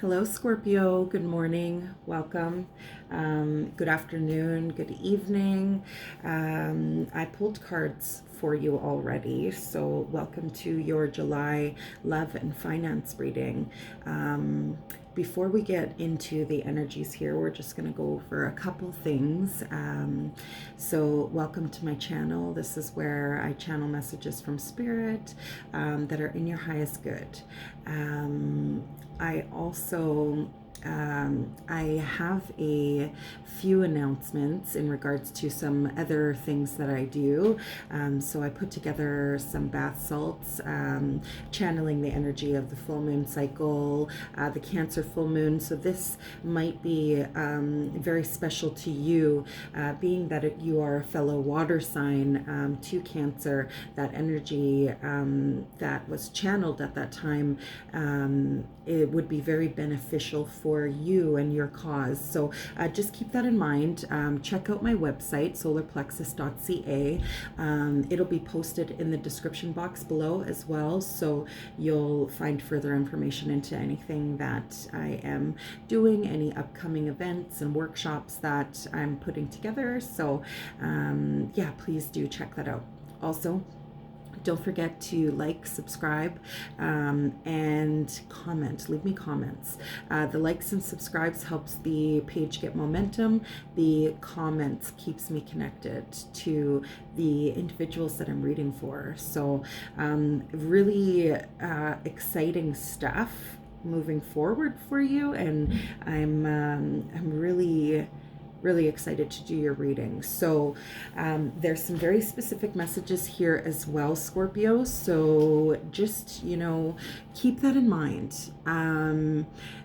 Hello, Scorpio. Good morning. Welcome. Good afternoon. Good evening. I pulled cards for you already. So, welcome to your July love and finance reading. Before we get into the energies here, we're just going to go over a couple things. Welcome to my channel. This is where I channel messages from spirit that are in your highest good. I also I have a few announcements in regards to some other things that I do. So I put together some bath salts, channeling the energy of the full moon cycle, the Cancer full moon. So this might be very special to you, being that you are a fellow water sign to Cancer. That energy that was channeled at that time, it would be very beneficial for you and your cause. So just keep that in mind. Check out my website, Solorplexus.ca. It'll be posted in the description box below as well, so you'll find further information into anything that I am doing, any upcoming events and workshops that I'm putting together. So yeah, please do check that out. Also, don't forget to like, subscribe, and comment. Leave me comments. The likes and subscribes helps the page get momentum. The comments keeps me connected to the individuals that I'm reading for. So really exciting stuff moving forward for you, and I'm really excited to do your reading. So there's some very specific messages here as well, Scorpio. So just, keep that in mind.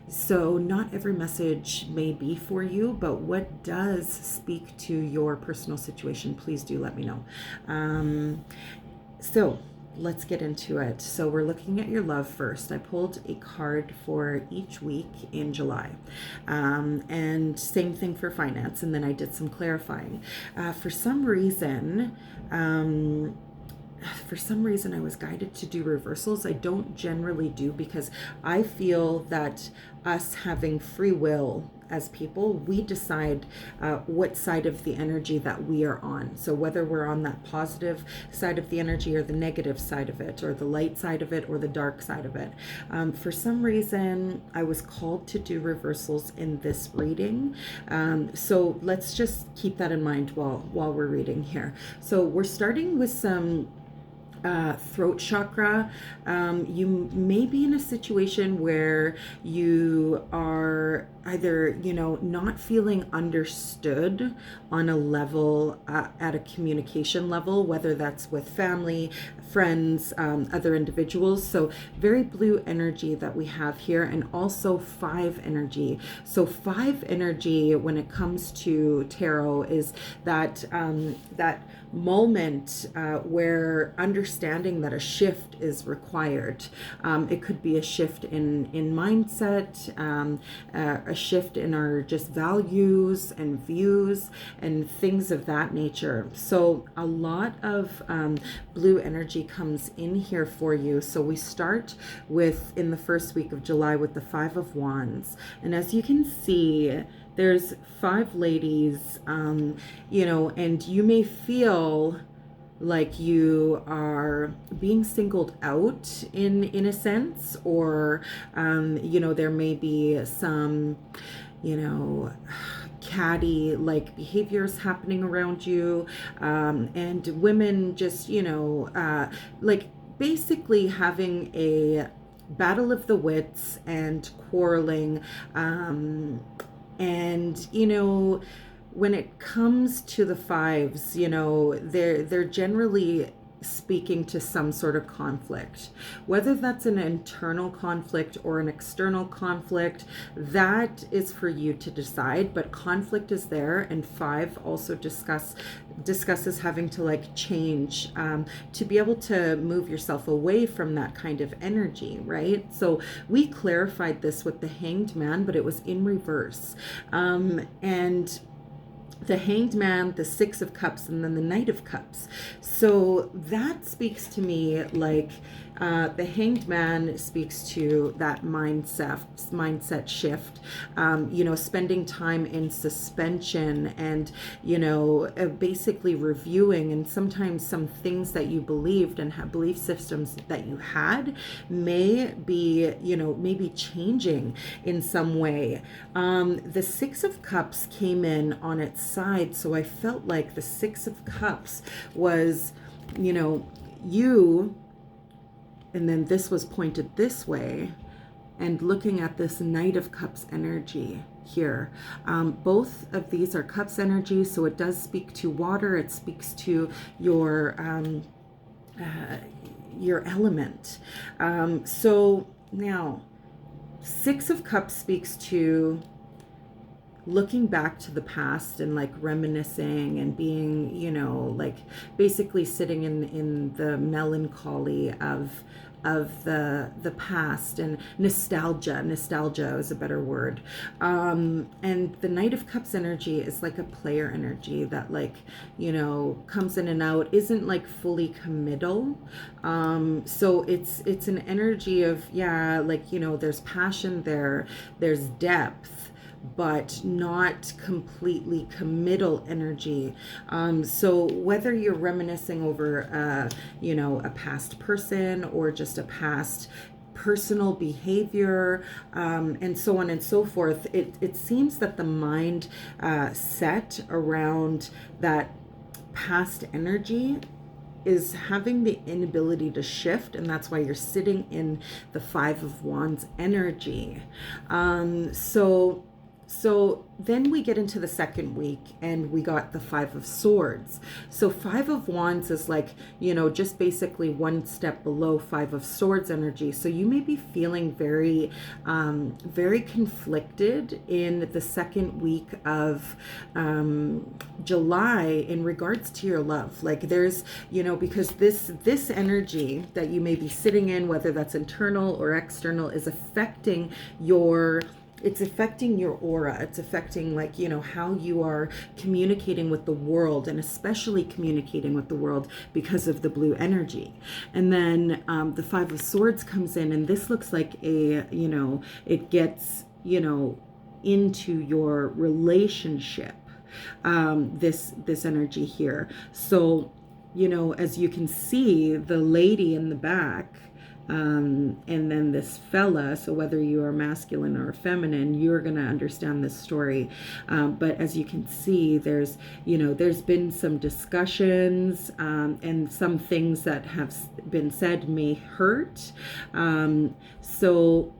So not every message may be for you, but what does speak to your personal situation, please do let me know. So let's get into it. So we're looking at your love first. I pulled a card for each week in July, and same thing for finance, and then I did some clarifying. For some reason I was guided to do reversals. I don't generally do, because I feel that us having free will as people, we decide what side of the energy that we are on. So whether we're on that positive side of the energy or the negative side of it, or the light side of it or the dark side of it. For some reason, I was called to do reversals in this reading. So let's just keep that in mind while we're reading here. So we're starting with some throat chakra. You may be in a situation where you are either, not feeling understood on a level, at a communication level, whether that's with family, friends, other individuals. So very blue energy that we have here, and also 5 energy. So 5 energy, when it comes to tarot, is that moment where understanding that a shift is required. It could be a shift in mindset, a shift in our just values and views and things of that nature. So a lot of blue energy comes in here for you. So we start with, in the first week of July, with the 5 of Wands. And as you can see, there's 5 ladies, and you may feel like you are being singled out in a sense, or, there may be some, catty like behaviors happening around you, and women just, like basically having a battle of the wits and quarreling, and when it comes to the 5s, they're generally speaking to some sort of conflict, whether that's an internal conflict or an external conflict. That is for you to decide, but conflict is there. And 5 also discusses having to change, to be able to move yourself away from that kind of energy, right? So we clarified this with the Hanged Man, but it was in reverse, and the Hanged Man, the Six of Cups, and then the Knight of Cups. So that speaks to me like the Hanged Man speaks to that mindset shift, spending time in suspension and, basically reviewing, and sometimes some things that you believed and have belief systems that you had may be, maybe changing in some way. The Six of Cups came in on its side, so I felt like the Six of Cups was, you, and then this was pointed this way, and looking at this Knight of Cups energy here. Both of these are Cups energy, so it does speak to water. It speaks to your element. So now, Six of Cups speaks to looking back to the past and like reminiscing and being, like basically sitting in the melancholy of the past, and nostalgia is a better word. And the Knight of Cups energy is like a player energy that like, comes in and out, isn't like fully committal. So it's an energy of, there's passion there, there's depth, but not completely committal energy. So whether you're reminiscing over, a past person or just a past personal behavior, and so on and so forth, it seems that the mind set around that past energy is having the inability to shift, and that's why you're sitting in the Five of Wands energy. So then we get into the second week and we got the Five of Swords. So Five of Wands is like, just basically one step below Five of Swords energy. So you may be feeling very, very conflicted in the second week of July in regards to your love. Like there's, because this energy that you may be sitting in, whether that's internal or external, is affecting your aura. It's affecting like, how you are communicating with the world, and especially communicating with the world because of the blue energy. And then the Five of Swords comes in, and this looks like it gets, into your relationship, this energy here. So, as you can see, the lady in the back, and then this fella, so whether you are masculine or feminine, you're going to understand this story. But as you can see, there's been some discussions, and some things that have been said may hurt. So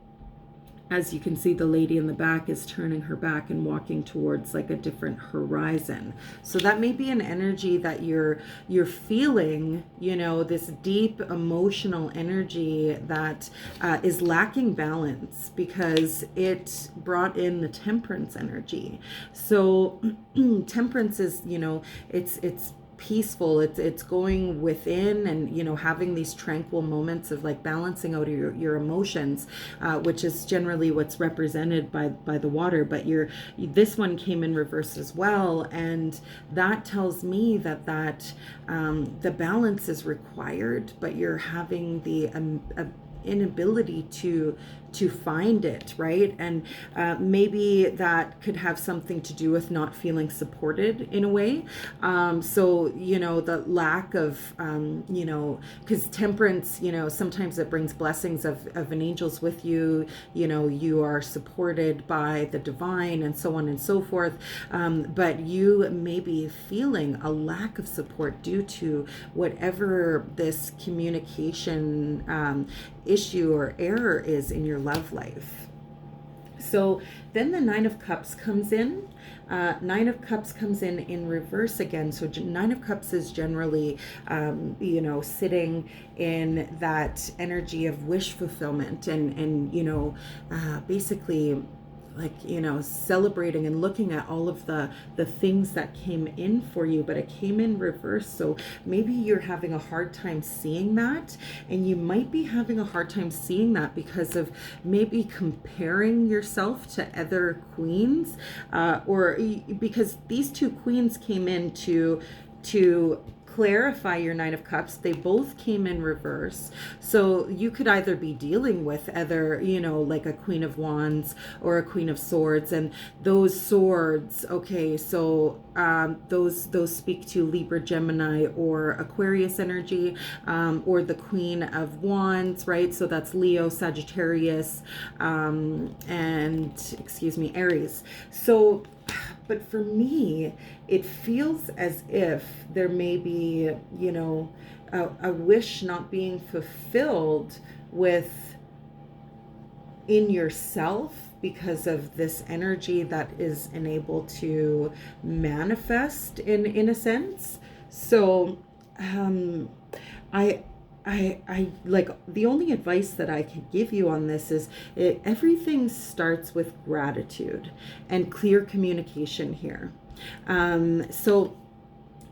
as you can see, the lady in the back is turning her back and walking towards like a different horizon. So that may be an energy that you're feeling, this deep emotional energy that is lacking balance, because it brought in the Temperance energy. So Temperance is, it's peaceful, it's going within, and having these tranquil moments of like balancing out your emotions, which is generally what's represented by the water. But this one came in reverse as well, and that tells me that the balance is required, but you're having the inability to find it, right? And maybe that could have something to do with not feeling supported in a way. So the lack of because Temperance, sometimes it brings blessings of an angel's with you, you are supported by the divine and so on and so forth, but you may be feeling a lack of support due to whatever this communication issue or error is in your love life. So then the Nine of Cups comes in. Nine of Cups comes in reverse again. So Nine of Cups is generally, sitting in that energy of wish fulfillment, and basically celebrating and looking at all of the things that came in for you, but it came in reverse. So maybe you're having a hard time seeing that, and you might be having a hard time seeing that because of maybe comparing yourself to other queens, or because these two queens came in to clarify your Nine of Cups. They both came in reverse. So you could either be dealing with either, like a Queen of Wands or a Queen of Swords. And those swords, okay, so those speak to Libra, Gemini, or Aquarius energy, or the Queen of Wands, right? So that's Leo, Sagittarius, Aries. So, but for me, it feels as if there may be, a wish not being fulfilled in yourself because of this energy that is unable to manifest in a sense. So, I like, the only advice that I can give you on this is everything starts with gratitude and clear communication here. So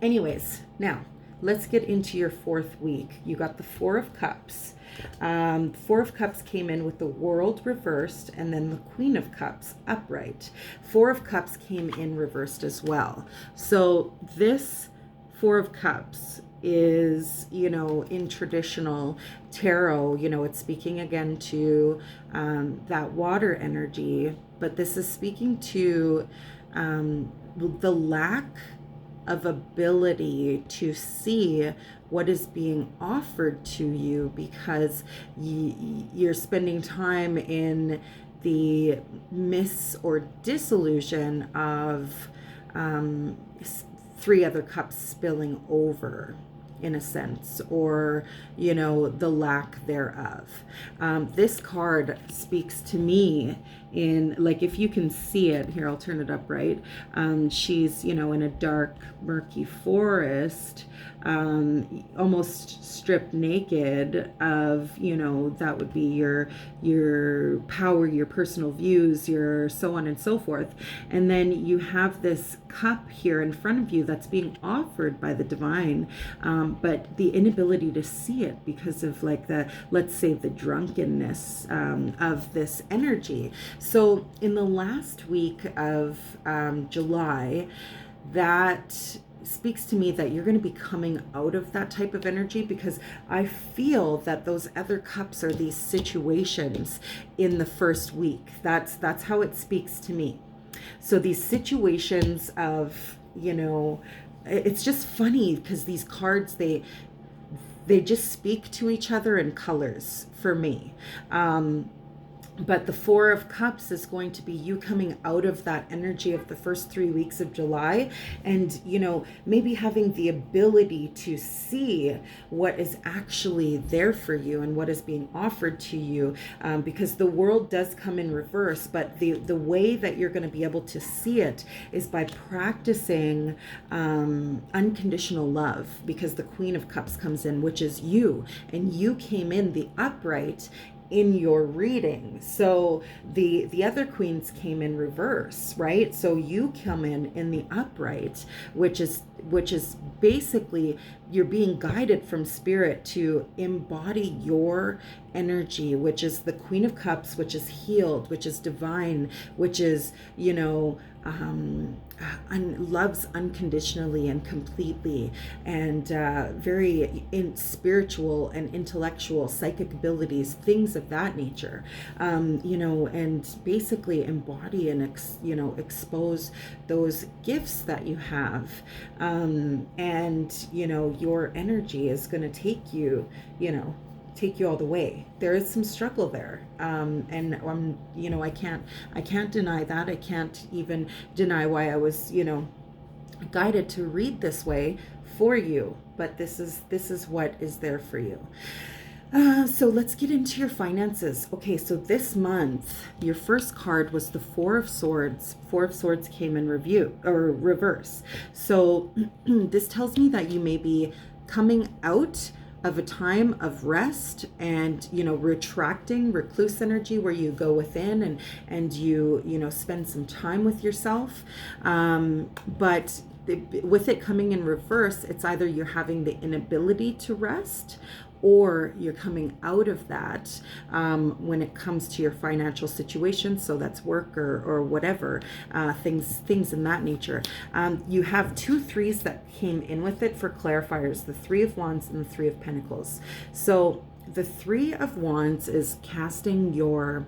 anyways, now let's get into your fourth week. You got the Four of Cups. Four of Cups came in with the World reversed, and then the Queen of Cups upright. Four of Cups came in reversed as well. So this Four of Cups is, in traditional tarot, it's speaking again to that water energy, but this is speaking to the lack of ability to see what is being offered to you because you're spending time in the miss or disillusion of three other cups spilling over, in a sense, or the lack thereof. This card speaks to me in, like, if you can see it here, I'll turn it up, right? She's in a dark murky forest, almost stripped naked of, that would be your power, your personal views, your so on and so forth. And then you have this cup here in front of you that's being offered by the divine, but the inability to see it because of, like, let's say the drunkenness of this energy. So in the last week of July, that speaks to me that you're going to be coming out of that type of energy, because I feel that those other cups are these situations in the first week. That's how it speaks to me. So these situations of, it's just funny because these cards, they just speak to each other in colors for me. But the Four of Cups is going to be you coming out of that energy of the first 3 weeks of July, and, maybe having the ability to see what is actually there for you and what is being offered to you, because the world does come in reverse, but the way that you're going to be able to see it is by practicing unconditional love, because the Queen of Cups comes in, which is you, and you came in the upright in your reading. So the other queens came in reverse, right? So you come in the upright, which is basically you're being guided from spirit to embody your energy, which is the Queen of Cups, which is healed, which is divine, which is, loves unconditionally and completely, and very spiritual and intellectual, psychic abilities, things of that nature, and basically embody and expose those gifts that you have, and your energy is going to take you all the way. There is some struggle there, and I can't deny that. I can't even deny why I was guided to read this way for you, but this is what is there for you. So let's get into your finances. Okay, so this month, your first card was the Four of Swords. Four of Swords came in reverse. So this tells me that you may be coming out of a time of rest and, retracting, recluse energy, where you go within and you spend some time with yourself. But with it coming in reverse, it's either you're having the inability to rest, or you're coming out of that when it comes to your financial situation. So that's work or whatever, things in that nature. You have 2 threes that came in with it for clarifiers, the 3 of Wands and the 3 of Pentacles. So the 3 of Wands is casting your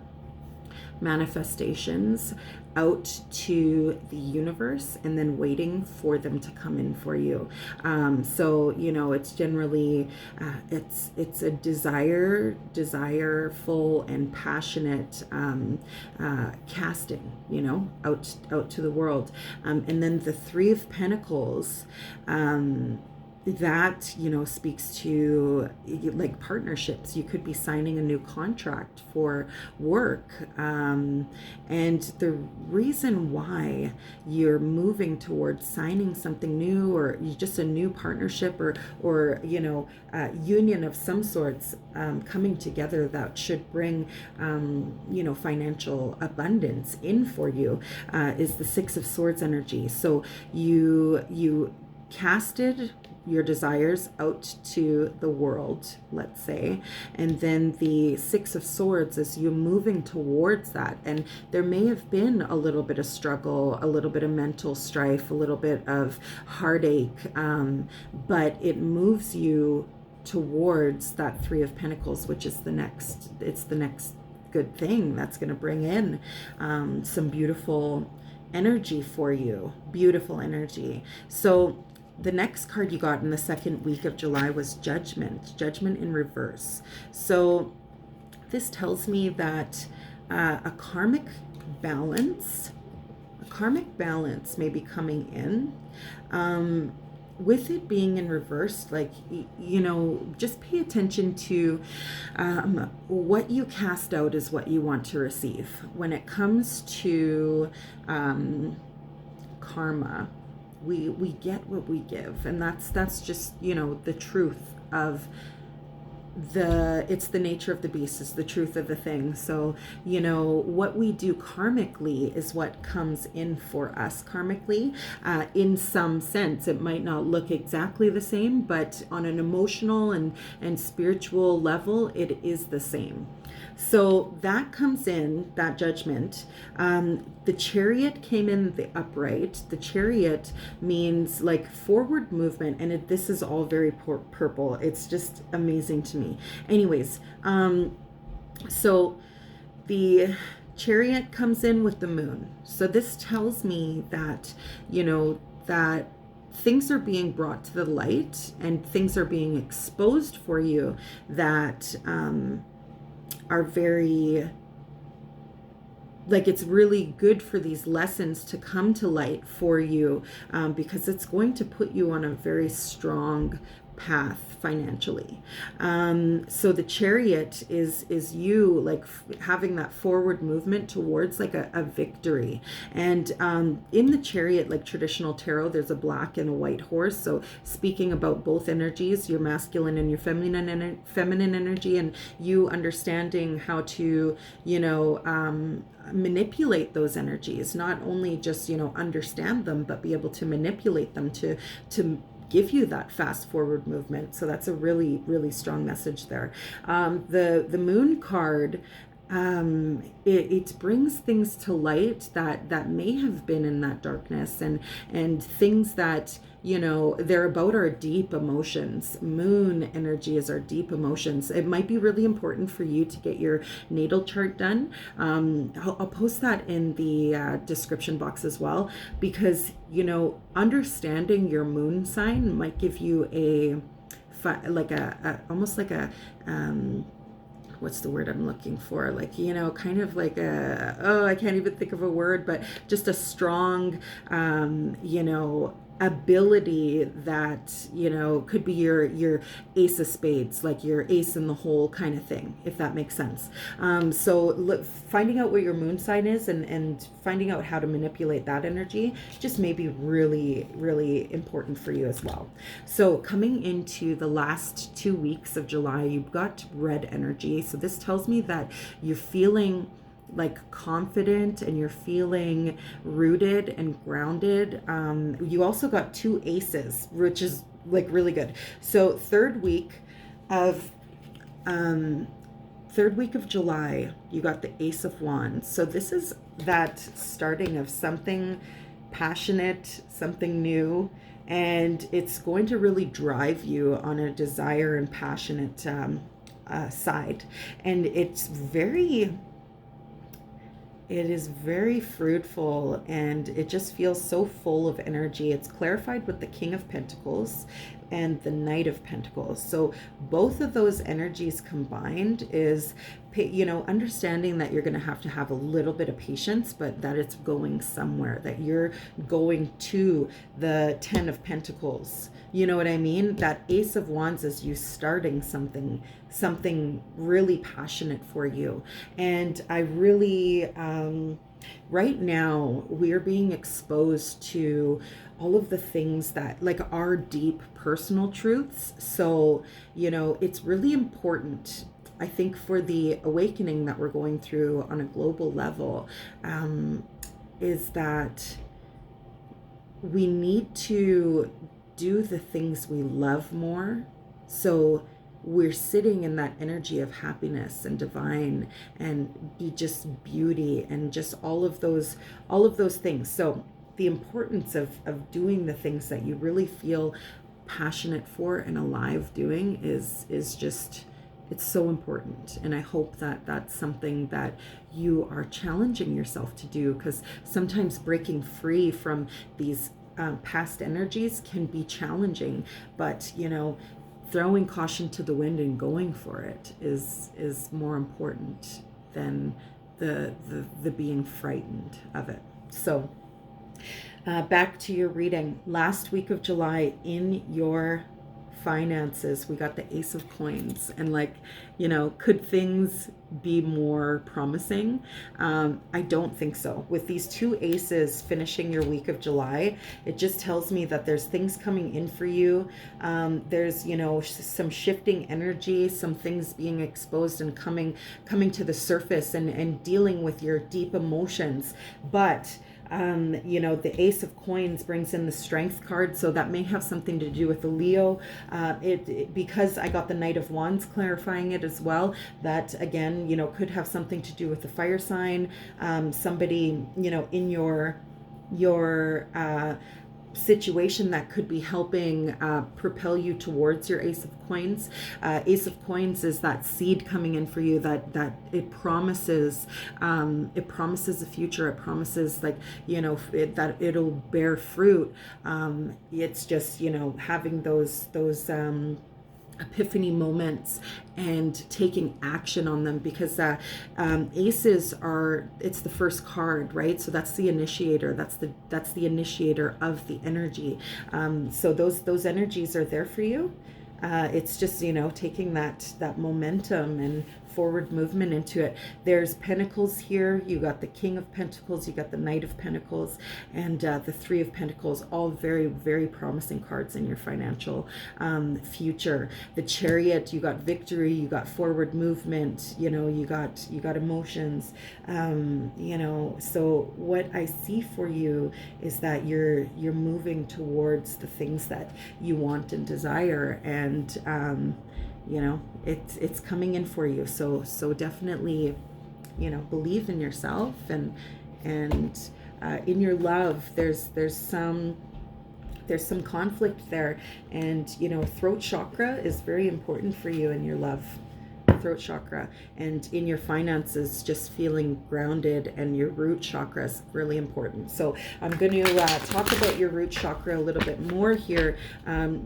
manifestations out to the universe and then waiting for them to come in for you. So it's generally it's a desireful and passionate casting, out to the world. And then the 3 of Pentacles, that speaks to like partnerships. You could be signing a new contract for work, and the reason why you're moving towards signing something new, or just a new partnership, or union of some sorts, coming together that should bring financial abundance in for you, is the 6 of Swords energy. So you casted your desires out to the world, let's say, and then the 6 of Swords is you moving towards that. And there may have been a little bit of struggle, a little bit of mental strife, a little bit of heartache, but it moves you towards that 3 of Pentacles, which is the next good thing that's going to bring in some beautiful energy for you, beautiful energy. So the next card you got in the second week of July was Judgment in reverse. So this tells me that a karmic balance may be coming in. With it being in reverse, like, just pay attention to what you cast out is what you want to receive. When it comes to karma, we get what we give, and that's just the truth of it's the nature of the beast, is the truth of the thing. So what we do karmically is what comes in for us karmically. In some sense, it might not look exactly the same, but on an emotional and spiritual level, it is the same. So that comes in, that Judgment. The Chariot came in the upright. The Chariot means like forward movement, and this is all very purple. It's just amazing to me. Anyways, so the Chariot comes in with the Moon. So this tells me that, that things are being brought to the light and things are being exposed for you that are very, like, it's really good for these lessons to come to light for you, because it's going to put you on a very strong path financially. So the Chariot is you like having that forward movement towards like a victory. And in the Chariot, like traditional tarot, there's a black and a white horse. So speaking about both energies, your masculine and your feminine energy, and you understanding how to, manipulate those energies, not only just, understand them, but be able to manipulate them to give you that fast forward movement. So that's a really, really strong message there. The Moon card, it brings things to light that may have been in that darkness, and things that, they're about our deep emotions. Moon energy is our deep emotions. It might be really important for you to get your natal chart done. I'll post that in the description box as well, because, understanding your moon sign might give you almost like a, what's the word I'm looking for? Like, kind of like I can't even think of a word, but just a strong, ability that, you know, could be your ace of spades, like your ace in the hole kind of thing, if that makes sense. So finding out what your moon sign is, and finding out how to manipulate that energy just may be really, really important for you as well. So coming into the last 2 weeks of July, you've got red energy. So this tells me that you're feeling like confident and you're feeling rooted and grounded. You also got 2 aces, which is like really good. So of third week of July, you got the Ace of Wands. So this is that starting of something passionate, something new, and it's going to really drive you on a desire and passionate side. And it is very fruitful, and it just feels so full of energy. It's clarified with the King of Pentacles and the Knight of Pentacles. So both of those energies combined is, you know, understanding that you're going to have a little bit of patience, but that it's going somewhere, that you're going to the 10 of Pentacles. You know what I mean? That Ace of Wands is you starting something really passionate for you. And I really, right now, we're being exposed to all of the things that, like, are deep personal truths. So, you know, it's really important, I think, for the awakening that we're going through on a global level, is that we need to do the things we love more. So we're sitting in that energy of happiness and divine and be just beauty and just all of those things. So the importance of doing the things that you really feel passionate for and alive doing is just, it's so important. And I hope that that's something that you are challenging yourself to do, because sometimes breaking free from these past energies can be challenging, but, you know, throwing caution to the wind and going for it is more important than the being frightened of it. So back to your reading. Last week of July, in your finances, we got the Ace of Coins. And, like, you know, could things be more promising? I don't think so. With these 2 aces finishing your week of July, it just tells me that there's things coming in for you. There's, you know, some shifting energy, some things being exposed and coming to the surface, and dealing with your deep emotions. But you know, the Ace of Coins brings in the Strength card, so that may have something to do with the Leo. Because I got the Knight of Wands clarifying it as well, that again, you know, could have something to do with the fire sign. Somebody, you know, in your situation that could be helping propel you towards your Ace of Coins. Ace of Coins is that seed coming in for you that it promises a future. It promises, like, you know, that it'll bear fruit. It's just, you know, having those epiphany moments and taking action on them, because aces are, it's the first card, right? So that's the initiator, that's the initiator of the energy. So those energies are there for you. It's just, you know, taking that momentum and forward movement into it. There's Pentacles here. You got the King of Pentacles, you got the Knight of Pentacles, and the Three of Pentacles, all very, very promising cards in your financial future. The Chariot, you got victory, you got forward movement, you know, you got emotions, you know. So what I see for you is that you're moving towards the things that you want and desire, and you know, it's coming in for you. So definitely, you know, believe in yourself, and in your love, there's some conflict there, and, you know, throat chakra is very important for you in your love. Throat chakra, and in your finances, just feeling grounded, and your root chakra is really important. So I'm going to talk about your root chakra a little bit more here,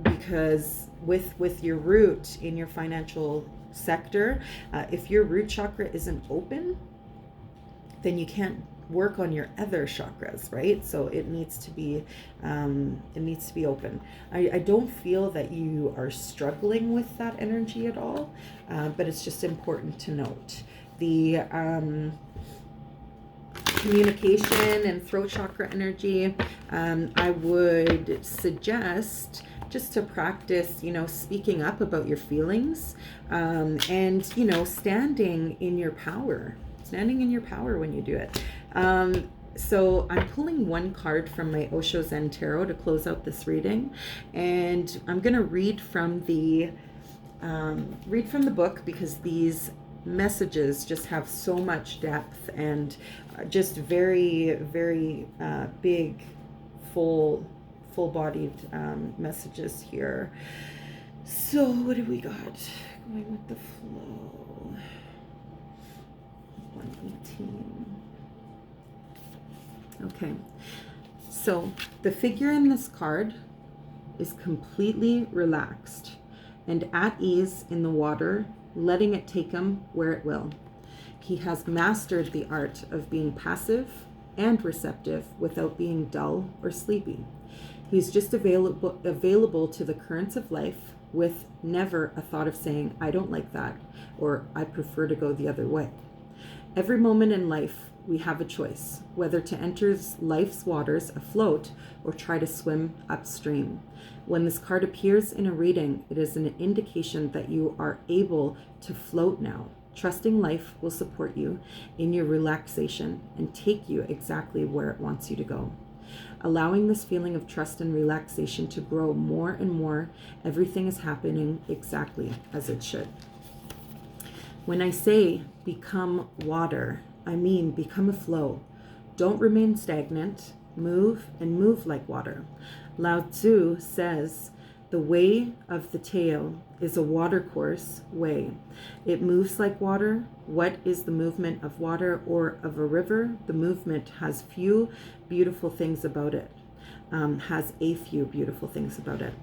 because with your root in your financial sector, if your root chakra isn't open, then you can't work on your other chakras, right? So it needs to be open. I don't feel that you are struggling with that energy at all, but it's just important to note the communication and throat chakra energy. I would suggest just to practice, speaking up about your feelings, and, standing in your power when you do it. So I'm pulling one card from my Osho Zen Tarot to close out this reading, and I'm going to read from the book, because these messages just have so much depth and just very, very big, full-bodied messages here. So what do we got? Going with the flow. 118. Okay. So the figure in this card is completely relaxed and at ease in the water, letting it take him where it will. He has mastered the art of being passive and receptive without being dull or sleepy. He's just available to the currents of life, with never a thought of saying, I don't like that, or I prefer to go the other way. Every moment in life, we have a choice, whether to enter life's waters afloat or try to swim upstream. When this card appears in a reading, it is an indication that you are able to float now. Trusting life will support you in your relaxation and take you exactly where it wants you to go. Allowing this feeling of trust and relaxation to grow more and more, everything is happening exactly as it should. When I say become water, I mean become a flow. Don't remain stagnant. Move and move like water. Lao Tzu says, the way of the tail is a watercourse way. It moves like water. What is the movement of water or of a river? The movement has few beautiful things about it. Has a few beautiful things about it.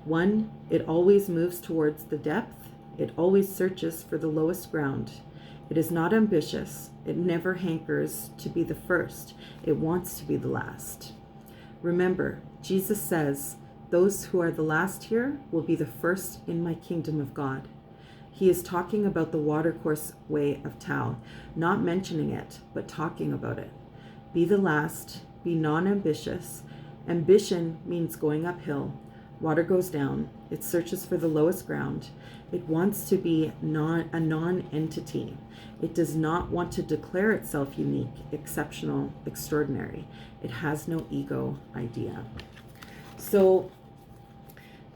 One, it always moves towards the depth. It always searches for the lowest ground. It is not ambitious. It never hankers to be the first. It wants to be the last. Remember, Jesus says, those who are the last here will be the first in my kingdom of God. He is talking about the watercourse way of Tao, not mentioning it, but talking about it. Be the last, be non-ambitious. Ambition means going uphill. Water goes down. It searches for the lowest ground. It wants to be a non-entity. It does not want to declare itself unique, exceptional, extraordinary. It has no ego idea. So,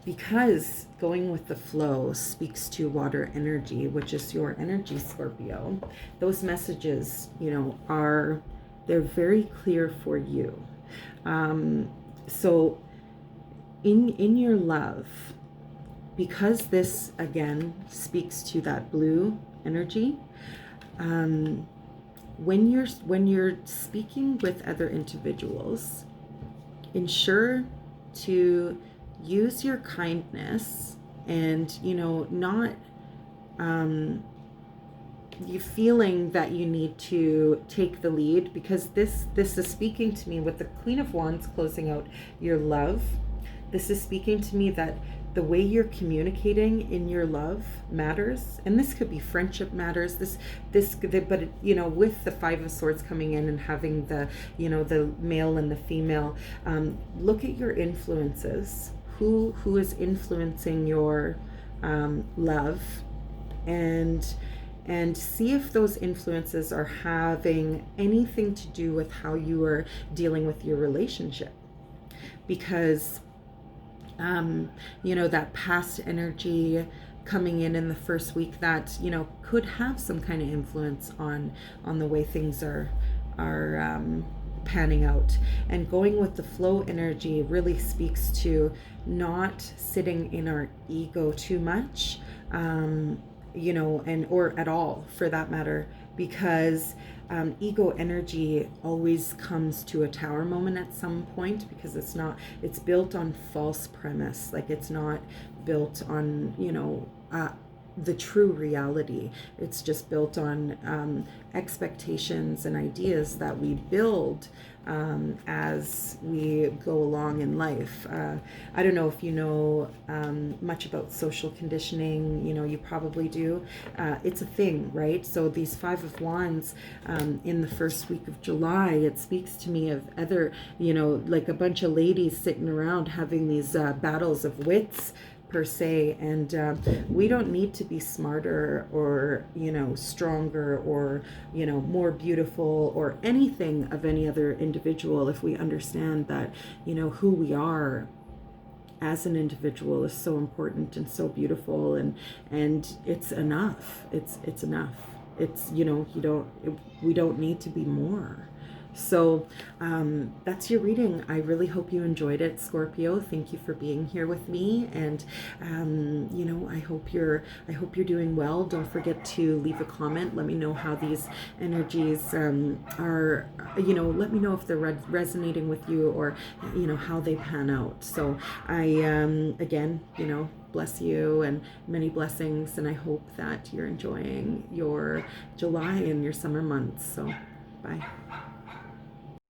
because going with the flow speaks to water energy, which is your energy, Scorpio, those messages, they're very clear for you. So in your love, because this again speaks to that blue energy, when you're speaking with other individuals, ensure to use your kindness and not you feeling that you need to take the lead, because this is speaking to me with the Queen of Wands closing out your love. This is speaking to me that the way you're communicating in your love matters, and this could be friendship matters. But with the Five of Swords coming in and having the the male and the female, look at your influences. Who is influencing your love, and see if those influences are having anything to do with how you are dealing with your relationship, because that past energy coming in the first week, that could have some kind of influence on the way things are panning out. And going with the flow energy really speaks to not sitting in our ego too much, or at all for that matter, because ego energy always comes to a tower moment at some point, because it's built on false premise. Like, it's not built on the true reality. It's just built on expectations and ideas that we build as we go along in life. I don't know if you know much about social conditioning. You know, you probably do. It's a thing, right? So these Five of Wands in the first week of July, it speaks to me of other, you know, like a bunch of ladies sitting around having these battles of wits, per se, and we don't need to be smarter or, you know, stronger or, you know, more beautiful or anything of any other individual if we understand that, you know, who we are as an individual is so important and so beautiful, and it's enough. It's enough. It's, you know, we don't need to be more. So that's your reading. I really hope you enjoyed it, Scorpio. Thank you for being here with me, and you know, I hope you're doing well. Don't forget to leave a comment. Let me know how these energies are. You know, let me know if they're resonating with you, or, you know, how they pan out. So I again, you know, bless you and many blessings, and I hope that you're enjoying your July and your summer months. So bye.